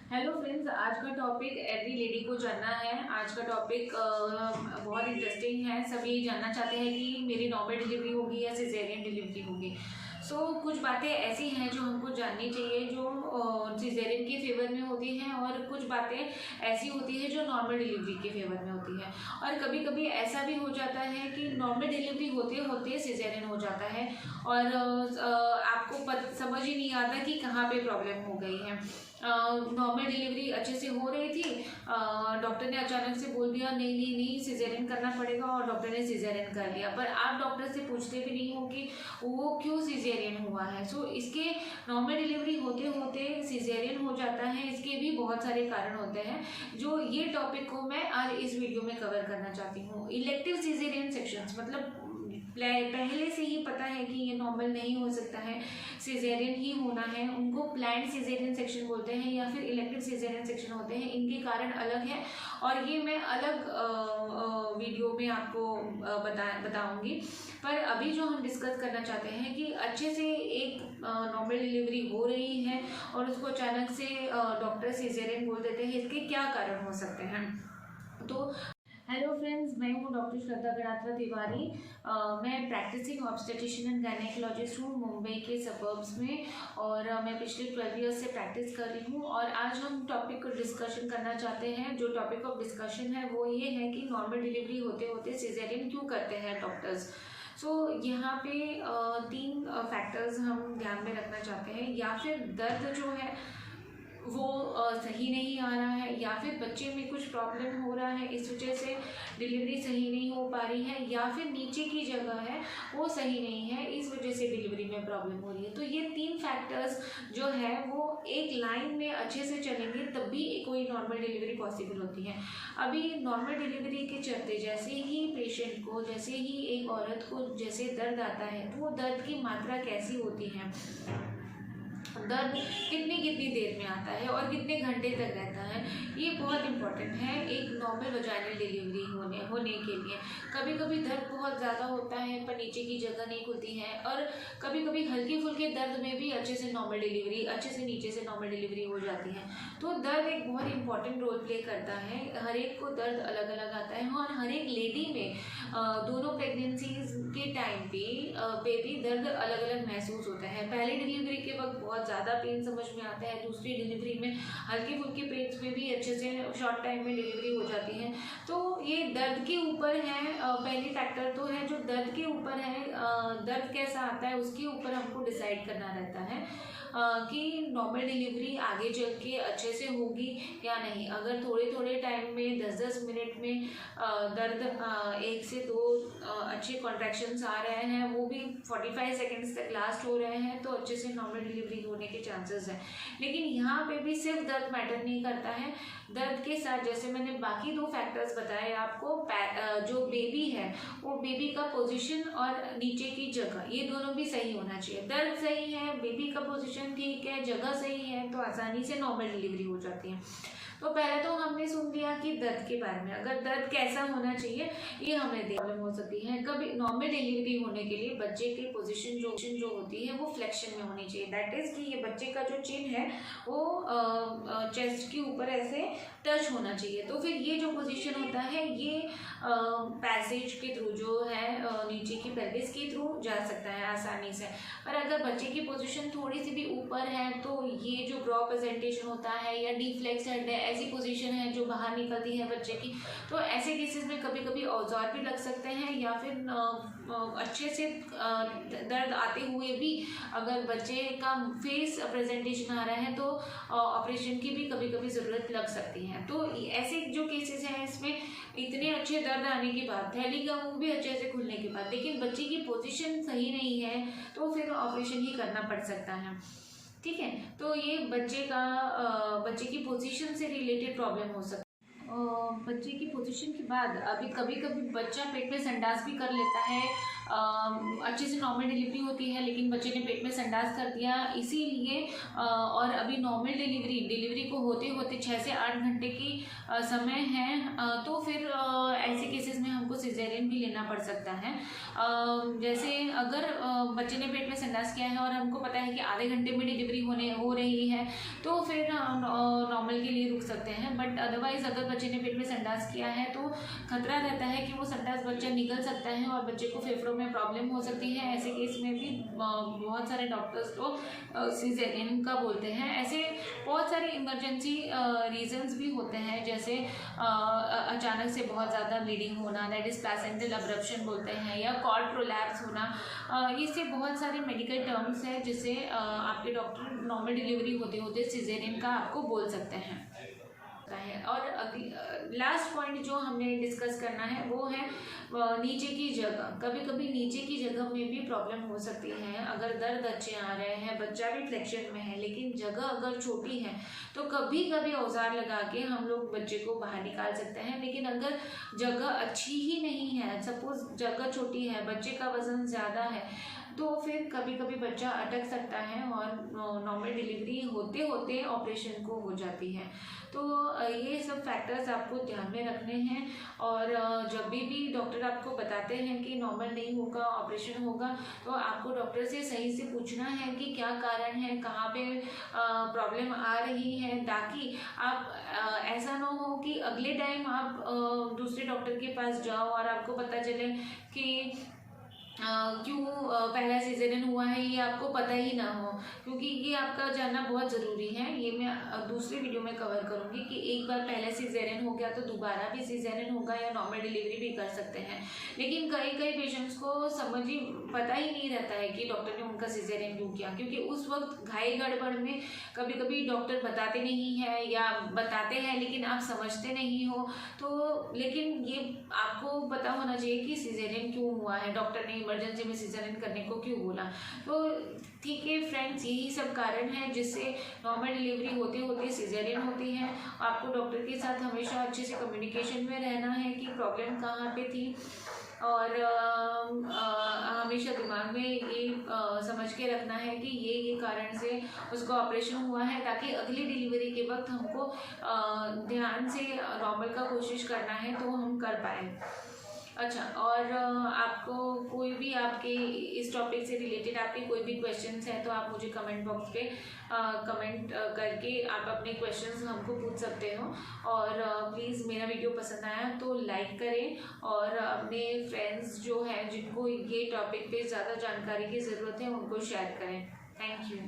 Hello friends, आज का topic every lady को जानना है। आज का टॉपिक बहुत इंटरेस्टिंग है। सभी जानना चाहते हैं कि मेरी नॉर्मल डिलीवरी होगी या सिजेरियन डिलीवरी होगी। कुछ बातें ऐसी हैं जो हमको जाननी चाहिए जो सिजेरियन के फेवर में होती हैं, और कुछ बातें ऐसी होती है जो नॉर्मल डिलीवरी के फेवर में होती है। और कभी कभी ऐसा भी हो जाता है कि नॉर्मल डिलीवरी होते होते सिजेरियन हो जाता है और आपको समझ ही नहीं आता कि कहाँ पे प्रॉब्लम हो गई है। नॉर्मल डिलीवरी अच्छे से हो रही थी, डॉक्टर ने अचानक से बोल दिया नहीं नहीं नहीं सिजेरियन करना पड़ेगा, और डॉक्टर ने सिजेरियन कर दिया। पर आप डॉक्टर से पूछते भी नहीं हो कि वो क्यों सिजेरियन हुआ है। इसके नॉर्मल डिलीवरी होते होते सिजेरियन हो जाता है, इसके भी बहुत सारे कारण होते हैं जो ये टॉपिक को मैं आज इस वीडियो में कवर करना चाहती हूँ। इलेक्टिव सिजेरियन सेक्शंस मतलब पहले से ही पता है कि ये नॉर्मल नहीं हो सकता है, सिजेरियन ही होना है, उनको प्लान्ड सिजेरियन सेक्शन बोलते हैं या फिर इलेक्टिव सिजेरियन सेक्शन होते हैं। इनके कारण अलग है और ये मैं अलग वीडियो में आपको बताऊंगी। पर अभी जो हम डिस्कस करना चाहते हैं कि अच्छे से एक नॉर्मल डिलीवरी हो रही है और उसको अचानक से डॉक्टर सिजेरियन बोल देते हैं, इसके क्या कारण हो सकते हैं। तो हेलो फ्रेंड्स, मैं हूँ डॉक्टर श्रद्धा गणात्रा तिवारी। मैं प्रैक्टिसिंग ऑब्स्टेट्रिशियन एंड गायनेकोलॉजिस्ट हूँ मुंबई के सबर्ब्स में, और मैं पिछले 12 ईयर्स से प्रैक्टिस कर रही हूँ। और आज हम टॉपिक को डिस्कशन करना चाहते हैं। जो टॉपिक ऑफ डिस्कशन है वो ये है कि नॉर्मल डिलीवरी होते होते सिजेरियन क्यों करते हैं डॉक्टर्स। यहाँ पे 3 फैक्टर्स हम ध्यान में रखना चाहते हैं। या फिर दर्द जो है वो सही नहीं आ रहा है, या फिर बच्चे में कुछ प्रॉब्लम हो रहा है, इस वजह से डिलीवरी सही नहीं हो पा रही है, या फिर नीचे की जगह है वो सही नहीं है, इस वजह से डिलीवरी में प्रॉब्लम हो रही है। तो ये 3 फैक्टर्स जो है वो एक लाइन में अच्छे से चलेंगे तब भी कोई नॉर्मल डिलीवरी पॉसिबल होती है। अभी नॉर्मल डिलीवरी के चलते जैसे ही पेशेंट को, जैसे ही एक औरत को जैसे दर्द आता है तो वो दर्द की मात्रा कैसी होती है, दर्द कितनी देर में आता है और कितने घंटे तक रहता है, ये बहुत इंपॉर्टेंट है एक नॉर्मल वजाइनल डिलीवरी होने के लिए। कभी कभी दर्द बहुत ज़्यादा होता है पर नीचे की जगह नहीं खुलती है, और कभी कभी हल्के फुल्के दर्द में भी अच्छे से नीचे से नॉर्मल डिलीवरी हो जाती है। तो दर्द एक बहुत इंपॉर्टेंट रोल प्ले करता है। हर एक को दर्द अलग अलग आता है, और हर एक लेडी में दोनों प्रेगनेंसीज के टाइम पे भी दर्द अलग अलग महसूस होता है। पहली डिलीवरी के वक्त बहुत ज़्यादा पेन समझ में आता है, दूसरी डिलीवरी में हल्के फुल्के पेन में भी अच्छे से शॉर्ट टाइम में डिलीवरी हो जाती है। तो ये दर्द के ऊपर है। पहली फैक्टर तो है जो दर्द के ऊपर है, दर्द कैसा आता है उसके ऊपर हमको डिसाइड करना रहता है कि नॉर्मल डिलीवरी आगे चल के अच्छे से होगी या नहीं। अगर थोड़े थोड़े टाइम में 10-10 मिनट में दर्द 1 से 2 अच्छे कॉन्ट्रैक्शंस आ रहे हैं, वो भी 45 सेकेंड्स तक लास्ट हो रहे हैं, तो अच्छे से नॉर्मल डिलीवरी होने के चांसेस हैं। लेकिन यहाँ पे भी सिर्फ दर्द मैटर नहीं करता है, दर्द के साथ जैसे मैंने बाकी 2 फैक्टर्स बताए आपको, जो बेबी है वो बेबी का पोजीशन और नीचे की जगह, ये दोनों भी सही होना चाहिए। दर्द सही है, बेबी का पोजीशन ठीक है, जगह सही है, तो आसानी से नॉर्मल डिलीवरी हो जाती है। तो पहले तो हमने सुन लिया कि दर्द के बारे में, अगर दर्द कैसा होना चाहिए ये हमें प्रॉब्लम हो सकती है। कभी नॉर्मल डिलीवरी होने के लिए बच्चे की पोजीशन जो होती है वो फ्लेक्शन में होनी चाहिए। दैट इज कि ये बच्चे का जो चिन है वो चेस्ट के ऊपर ऐसे टच होना चाहिए। तो फिर ये जो पोजीशन होता है ये पैसेज के थ्रू जो है नीचे की पेल्विस के थ्रू जा सकता है आसानी से। पर अगर बच्चे की पोजीशन थोड़ी सी भी ऊपर है तो ये जो ब्रॉ प्रेजेंटेशन होता है या डीफ्लेक्स हेड है, ऐसी पोजीशन है जो बाहर निकलती है बच्चे की, तो ऐसे केसेस में कभी कभी औजार भी लग सकते हैं, या फिर अच्छे से दर्द आते हुए भी अगर बच्चे का फेस प्रेजेंटेशन आ रहा है तो ऑपरेशन की भी कभी कभी ज़रूरत लग सकती है। तो ऐसे जो केसेस हैं इसमें इतने अच्छे दर्द आने के बाद, थैली का मुंह भी अच्छे से खुलने के बाद, लेकिन बच्चे की पोजीशन सही नहीं है तो फिर ऑपरेशन ही करना पड़ सकता है। ठीक है, तो ये बच्चे की पोजीशन से रिलेटेड प्रॉब्लम हो सकती है। बच्चे की पोजीशन के बाद अभी कभी कभी बच्चा पेट में संडास भी कर लेता है, अच्छे से नॉर्मल डिलीवरी होती है, लेकिन बच्चे ने पेट में संडास कर दिया, इसीलिए और अभी नॉर्मल डिलीवरी को होते होते 6 से 8 घंटे की समय है, तो फिर ऐसे केसेस में हमको सिजेरियन भी लेना पड़ सकता है। जैसे अगर बच्चे ने पेट में संडास किया है और हमको पता है कि आधे घंटे में डिलीवरी हो रही है, तो फिर नॉर्मल के लिए रुक सकते हैं। बट अदरवाइज अगर बच्चे ने पेट में संडास किया है तो खतरा रहता है कि वो संडास बच्चा निकल सकता है और बच्चे को फेफड़ों में प्रॉब्लम हो सकती है। ऐसे केस में भी बहुत सारे डॉक्टर्स को सिजेरियन का बोलते हैं। ऐसे बहुत सारे इमरजेंसी रीजंस भी होते हैं, जैसे अचानक से बहुत ज़्यादा ब्लीडिंग होना, दैट इज प्लेसेंटल अब्रप्शन बोलते हैं, या कॉर्ड प्रोलैप्स होना। इससे बहुत सारे मेडिकल टर्म्स हैं जिससे आपके डॉक्टर नॉर्मल डिलीवरी होते होते सिजेरियन का आपको बोल सकते हैं। और लास्ट पॉइंट जो हमने डिस्कस करना है वो है नीचे की जगह। कभी कभी नीचे की जगह में भी प्रॉब्लम हो सकती है। अगर दर्द अच्छे आ रहे हैं, बच्चा भी फ्लेक्शन में है, लेकिन जगह अगर छोटी है तो कभी कभी औजार लगा के हम लोग बच्चे को बाहर निकाल सकते हैं। लेकिन अगर जगह अच्छी ही नहीं है, सपोज जगह छोटी है, बच्चे का वजन ज़्यादा है, तो फिर कभी कभी बच्चा अटक सकता है और नॉर्मल डिलीवरी होते होते ऑपरेशन को हो जाती है। तो ये सब फैक्टर्स आपको ध्यान में रखने हैं। और जब भी डॉक्टर आपको बताते हैं कि नॉर्मल नहीं होगा, ऑपरेशन होगा, तो आपको डॉक्टर से सही से पूछना है कि क्या कारण है, कहाँ पे प्रॉब्लम आ रही है, ताकि आप ऐसा ना हो कि अगले टाइम आप दूसरे डॉक्टर के पास जाओ और आपको पता चले कि क्यों पहला सिजेरियन हुआ है ये आपको पता ही ना हो। क्योंकि ये आपका जानना बहुत ज़रूरी है। ये मैं दूसरे वीडियो में कवर करूँगी कि एक बार पहले सिजेरियन हो गया तो दोबारा भी सिजेरियन होगा या नॉर्मल डिलीवरी भी कर सकते हैं। लेकिन कई पेशेंट्स को समझ ही पता ही नहीं रहता है कि डॉक्टर ने उनका सिजेरियन क्यों किया, क्योंकि उस वक्त घाई गड़बड़ में कभी कभी डॉक्टर बताते नहीं है या बताते हैं लेकिन आप समझते नहीं हो। तो लेकिन ये आपको पता होना चाहिए कि सिजेरियन क्यों हुआ है, डॉक्टर ने इमरजेंसी में सिजेरियन करने को क्यों बोला। तो ठीक है फ्रेंड्स, यही सब कारण है जिससे नॉर्मल डिलीवरी होते होते सिजेरियन होती है। आपको डॉक्टर के साथ हमेशा अच्छे से कम्युनिकेशन में रहना है कि प्रॉब्लम कहाँ पे थी, और हमेशा दिमाग में ये समझ के रखना है कि ये कारण से उसको ऑपरेशन हुआ है, ताकि अगली डिलीवरी के वक्त हमको ध्यान से नॉर्मल का कोशिश करना है तो हम कर पाए। अच्छा, और आपको कोई भी आपके इस टॉपिक से रिलेटेड आपके कोई भी क्वेश्चंस हैं तो आप मुझे कमेंट बॉक्स पे कमेंट करके आप अपने क्वेश्चंस हमको पूछ सकते हो। और प्लीज़ मेरा वीडियो पसंद आया तो लाइक करें, और अपने फ्रेंड्स जो हैं जिनको ये टॉपिक पे ज़्यादा जानकारी की ज़रूरत है उनको शेयर करें। Thank you.